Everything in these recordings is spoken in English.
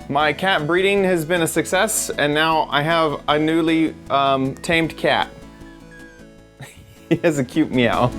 My cat breeding has been a success, and now I have a newly tamed cat. He has a cute meow.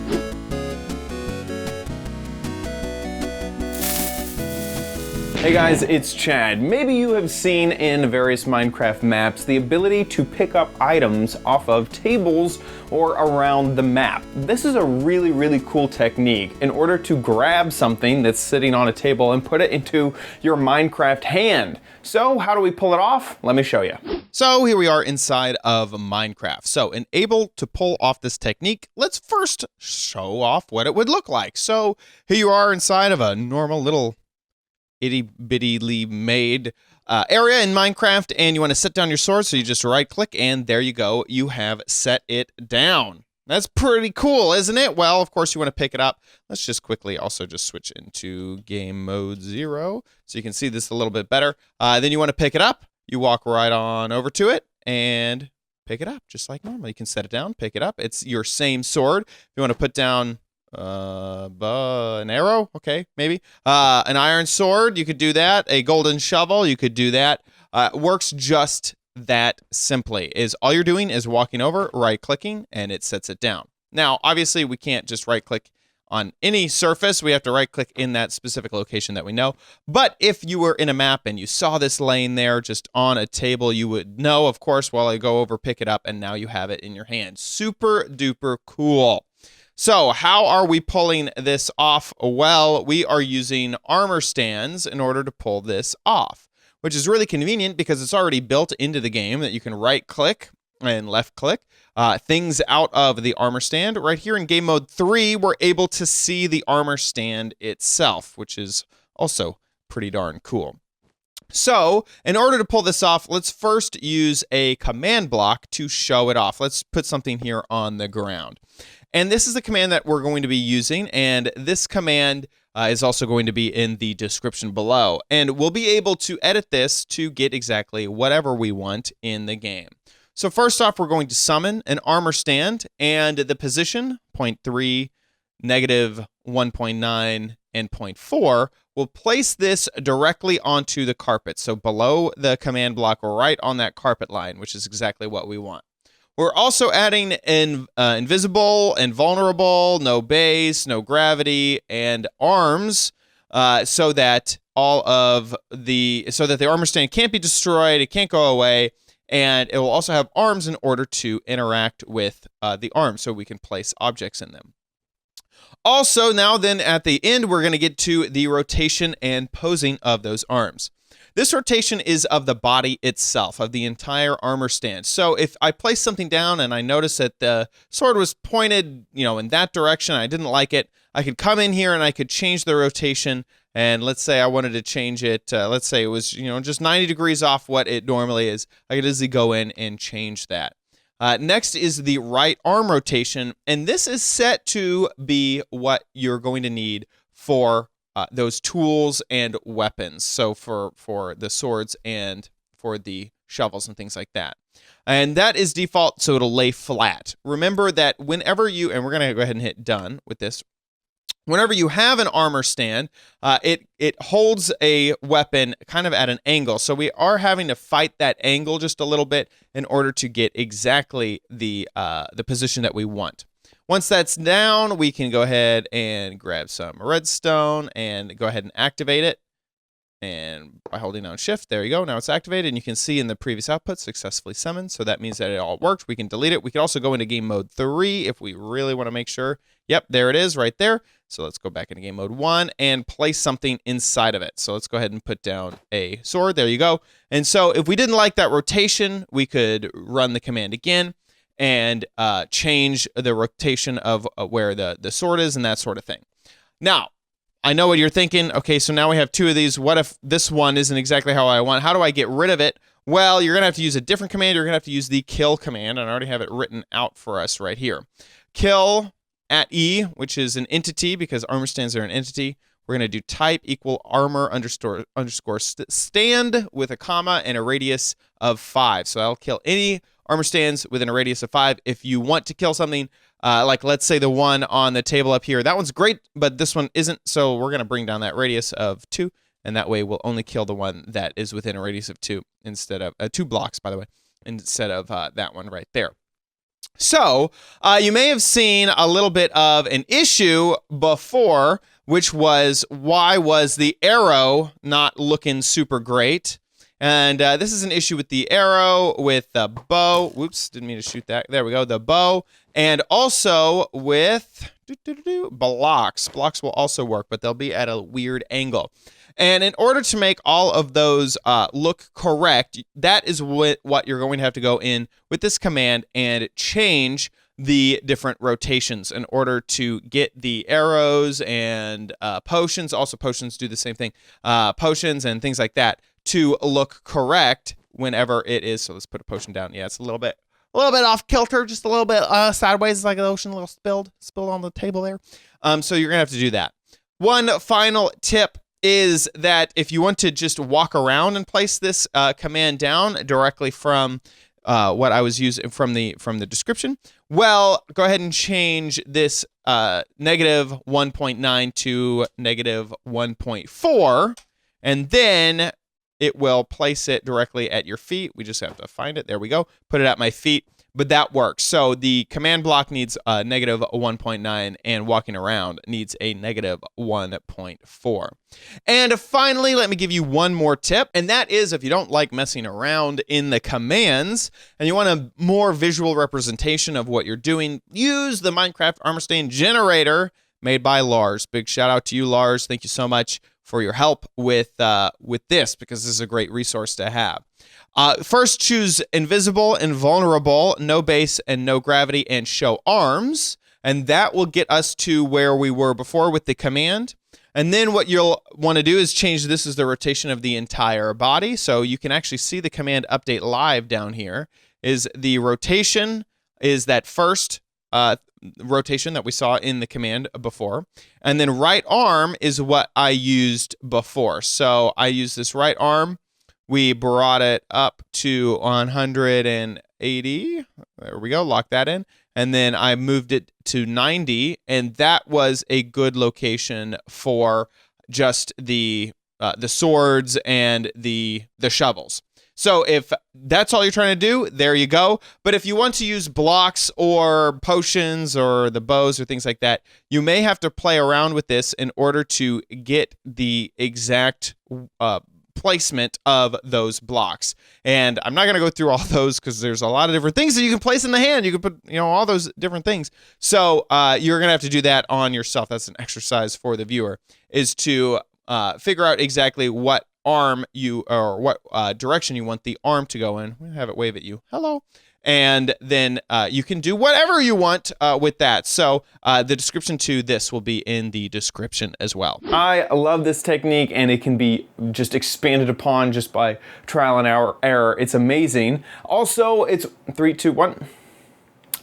Hey guys, it's Chad. Maybe you have seen in various Minecraft maps the ability to pick up items off of tables or around the map. This is a really cool technique in order to grab something that's sitting on a table and put it into your Minecraft hand. So how do we pull it off? Let me show you. So here we are inside of Minecraft. So able to pull off this technique, let's first show off what it would look like. So here you are inside of a normal little itty-bitty made area in Minecraft, and you want to set down your sword, so you just right-click, and there you go. You have set it down. That's pretty cool, isn't it? Well, of course, you want to pick it up. Let's just quickly also just switch into game mode 0, so you can see this a little bit better. Then you want to pick it up. You walk right on over to it, and pick it up, just like normal. You can set it down, pick it up. It's your same sword. If you want to put down an arrow, okay, maybe an iron sword, you could do that. A golden shovel, you could do that. Works just that simply. Is all you're doing is walking over, right clicking, and it sets it down. Now obviously we can't just right click on any surface. We have to right click in that specific location that we know. But if you were in a map and you saw this laying there just on a table, you would know, of course, while I go over, pick it up, and now you have it in your hand. Super duper cool. So how are we pulling this off? Well, we are using ArmorStands in order to pull this off, which is really convenient because it's already built into the game that you can right click and left click things out of the ArmorStand. Right here in game mode 3, we're able to see the ArmorStand itself, which is also pretty darn cool. So in order to pull this off, let's first use a command block to show it off. Let's put something here on the ground. And this is the command that we're going to be using, and this command is also going to be in the description below. And we'll be able to edit this to get exactly whatever we want in the game. So first off, we're going to summon an ArmorStand, and the position, 0.3, -1.9, and 0.4, we'll place this directly onto the carpet. So below the command block, right on that carpet line, which is exactly what we want. We're also adding Invisible, Invulnerable, NoBase, NoGravity, and Arms, so that the ArmorStand can't be destroyed, it can't go away, and it will also have arms in order to interact with the arms, so we can place objects in them. Also, now then at the end, we're going to get to the rotation and posing of those arms. This rotation is of the body itself, of the entire ArmorStand. So if I place something down and I notice that the sword was pointed, in that direction, I didn't like it, I could come in here and I could change the rotation. And let's say I wanted to change it, let's say it was, just 90 degrees off what it normally is. I could easily go in and change that. Next is the right arm rotation, and this is set to be what you're going to need for those tools and weapons. So for the swords and for the shovels and things like that. And that is default, so it'll lay flat. Remember that whenever you, and we're going to go ahead and hit done with this. Whenever you have an ArmorStand, it holds a weapon kind of at an angle. So we are having to fight that angle just a little bit in order to get exactly the position that we want. Once that's down, we can go ahead and grab some redstone and go ahead and activate it. And by holding down shift, there you go. Now it's activated, and you can see in the previous output, successfully summoned. So that means that it all worked. We can delete it. We can also go into game mode 3 if we really want to make sure. Yep, there it is right there. So let's go back into game mode 1 and place something inside of it. So let's go ahead and put down a sword. There you go. And so if we didn't like that rotation, we could run the command again and change the rotation of where the sword is and that sort of thing. Now, I know what you're thinking. Okay, so now we have 2 of these. What if this one isn't exactly how I want? How do I get rid of it? Well, you're going to have to use a different command. You're going to have to use the kill command, and I already have it written out for us right here. Kill at E, which is an entity because ArmorStands are an entity. We're going to do type equal armor underscore stand with a comma and a radius of 5. So that'll kill any ArmorStands within a radius of 5. If you want to kill something, like let's say the one on the table up here, that one's great, but this one isn't. So we're going to bring down that radius of 2 and that way we'll only kill the one that is within a radius of 2 instead of 2 blocks, by the way, instead of that one right there. So you may have seen a little bit of an issue before, which was why was the arrow not looking super great? And this is an issue with the arrow, with the bow. Whoops, didn't mean to shoot that. There we go, the bow. And also with blocks. Blocks will also work, but they'll be at a weird angle. And in order to make all of those look correct, that is what you're going to have to go in with this command and change the different rotations in order to get the arrows and potions. Also, potions do the same thing. Potions and things like that to look correct whenever it is. So let's put a potion down. Yeah, it's a little bit off kilter, just a little bit sideways. It's like an ocean, a little spilled on the table there. So you're gonna have to do that. One final tip is that if you want to just walk around and place this command down directly from what I was using from the description, well, go ahead and change this negative 1.9 to negative 1.4, and then it will place it directly at your feet. We just have to find it. There we go. Put it at my feet. But that works. So the command block needs a negative 1.9 and walking around needs a negative 1.4. And finally, let me give you one more tip. And that is if you don't like messing around in the commands and you want a more visual representation of what you're doing, use the Minecraft ArmorStand generator made by Lars. Big shout out to you, Lars. Thank you so much for your help with this, because this is a great resource to have. First, choose Invisible, Invulnerable, No Base, and No Gravity, and Show Arms, and that will get us to where we were before with the command. And then what you'll want to do is change this as the rotation of the entire body, so you can actually see the command update live down here. Is the rotation is that first rotation that we saw in the command before. And then right arm is what I used before. So I used this right arm. We brought it up to 180. There we go. Lock that in. And then I moved it to 90. And that was a good location for just the swords and the shovels. So if that's all you're trying to do, there you go. But if you want to use blocks or potions or the bows or things like that, you may have to play around with this in order to get the exact placement of those blocks. And I'm not going to go through all those because there's a lot of different things that you can place in the hand. You can put, all those different things. So you're going to have to do that on yourself. That's an exercise for the viewer, is to figure out exactly what arm what direction you want the arm to go in. We'll have it wave at you. Hello. And then you can do whatever you want with that. So the description to this will be in the description as well. I love this technique, and it can be just expanded upon just by trial and error. It's amazing. Also, it's 3, 2, 1.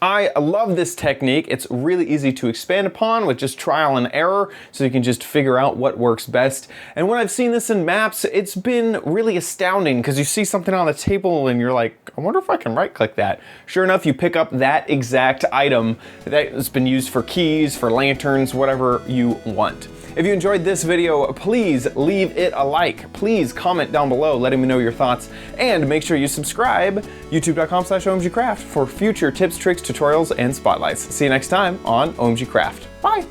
I love this technique. It's really easy to expand upon with just trial and error, so you can just figure out what works best. And when I've seen this in maps, it's been really astounding, because you see something on the table and you're like, I wonder if I can right-click that. Sure enough, you pick up that exact item that has been used for keys, for lanterns, whatever you want. If you enjoyed this video, please leave it a like. Please comment down below letting me know your thoughts, and make sure you subscribe, youtube.com/OMGcraft, for future tips, tricks, tutorials, and spotlights. See you next time on OMGcraft. Bye!